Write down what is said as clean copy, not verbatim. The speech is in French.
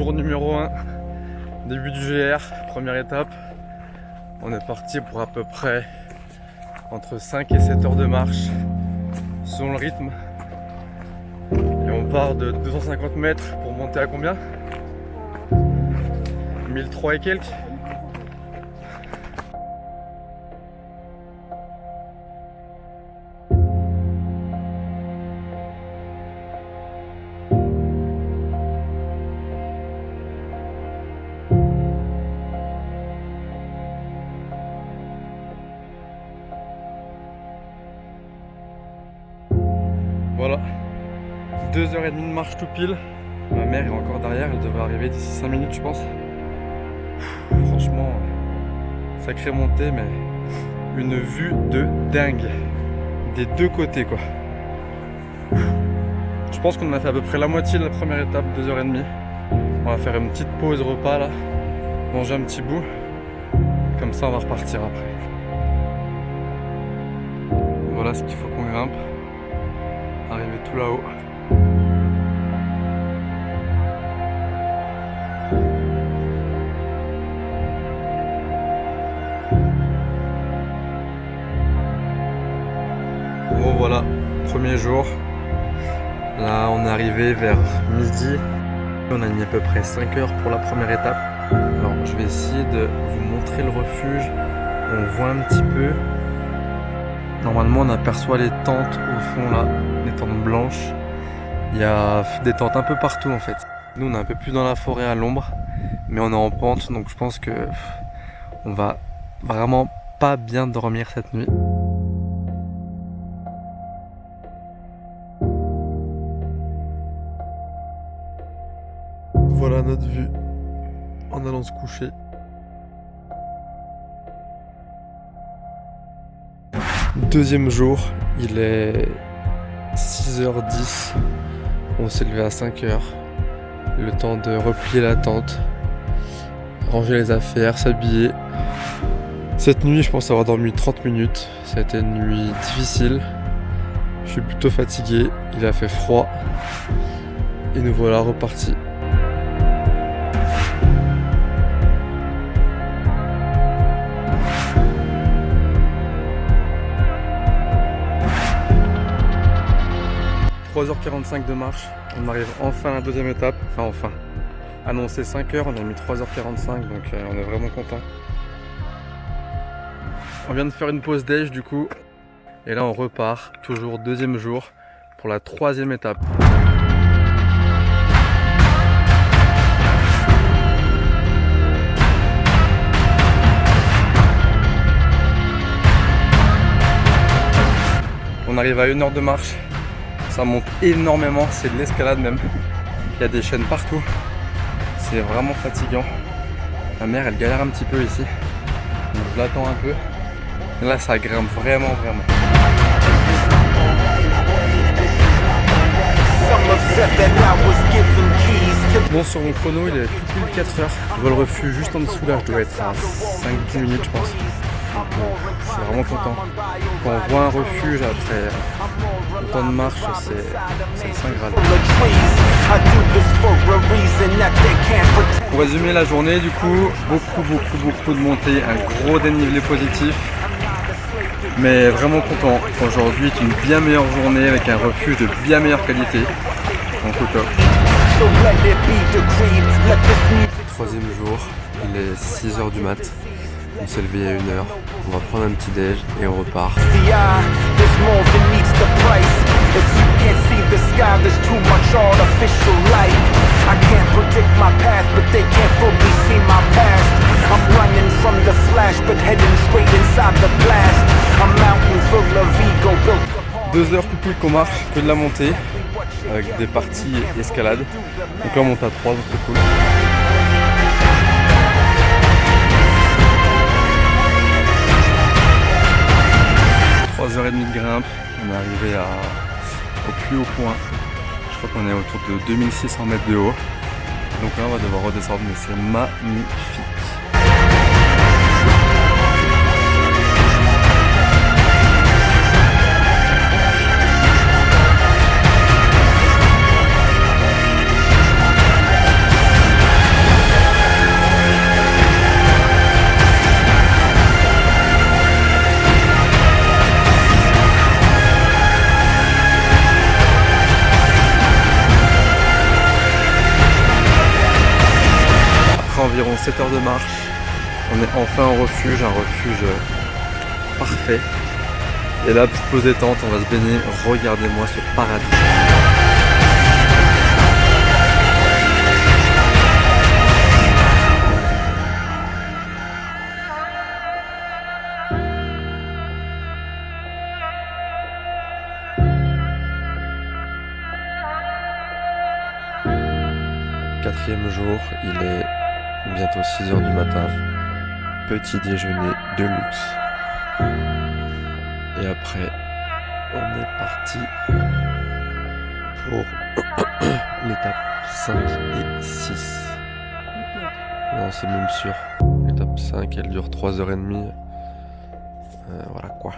Jour numéro 1, début du GR, première étape. On est parti pour à peu près entre 5 et 7 heures de marche, selon le rythme. Et on part de 250 mètres pour monter à combien? 1003 et quelques. Voilà, 2h30 de marche tout pile. Ma mère est encore derrière, elle devrait arriver d'ici 5 minutes je pense. Franchement, sacrée montée, mais une vue de dingue. Des deux côtés quoi. Je pense qu'on a fait à peu près la moitié de la première étape, 2h30. On va faire une petite pause repas là, manger un petit bout. Comme ça on va repartir après. Voilà ce qu'il faut qu'on grimpe. Arriver tout là-haut. Bon voilà, premier jour. Là on est arrivé vers midi. On a mis à peu près 5 heures pour la première étape. Alors je vais essayer de vous montrer le refuge. On voit un petit peu. Normalement on aperçoit les tentes au fond là, les tentes blanches. Il y a des tentes un peu partout en fait. Nous on est un peu plus dans la forêt à l'ombre, mais on est en pente donc je pense que on va vraiment pas bien dormir cette nuit. Voilà notre vue en allant se coucher. Deuxième jour, il est 6h10, on s'est levé à 5h, le temps de replier la tente, ranger les affaires, s'habiller. Cette nuit je pense avoir dormi 30 minutes, ça a été une nuit difficile, je suis plutôt fatigué, il a fait froid et nous voilà repartis. – 3h45 de marche, on arrive enfin à la deuxième étape, enfin, annoncé 5h, on a mis 3h45 donc on est vraiment content. On vient de faire une pause déj du coup, et là on repart, toujours deuxième jour, pour la troisième étape. On arrive à 1 heure de marche. Ça monte énormément, c'est de l'escalade même. Il y a des chaînes partout. C'est vraiment fatigant. Ma mère elle galère un petit peu ici. Donc je l'attends un peu. Et là ça grimpe vraiment. Bon, sur mon chrono il est tout pile 4 heures. Je vois le refuge juste en dessous là, je dois être à 5-10 minutes je pense. Je suis vraiment content. Quand on voit un refuge après autant de marche, c'est le Saint Graal. Pour résumer la journée, du coup, beaucoup de montées, un gros dénivelé positif. Mais vraiment content. Aujourd'hui est une bien meilleure journée avec un refuge de bien meilleure qualité. Donc au top. Troisième jour, il est 6h du mat. On s'est levé à 1h, on va prendre un petit déj et on repart. Deux heures plus qu'on marche, que de la montée, avec des parties escalade. Donc là on monte à 3, donc c'est cool. 3h30 de grimpe, on est arrivé au plus haut point. Je crois qu'on est autour de 2600 mètres de haut. Donc là on va devoir redescendre, mais c'est magnifique. 7 heures de marche. On est enfin au refuge, un refuge parfait. Et là, petite pause détente, on va se baigner. Regardez-moi ce paradis. Quatrième jour, il est bientôt 6 heures du matin. Petit déjeuner de luxe. Et après, on est parti pour l'étape 5 et 6. Non, c'est même sûr. L'étape 5, elle dure 3h30. Voilà quoi.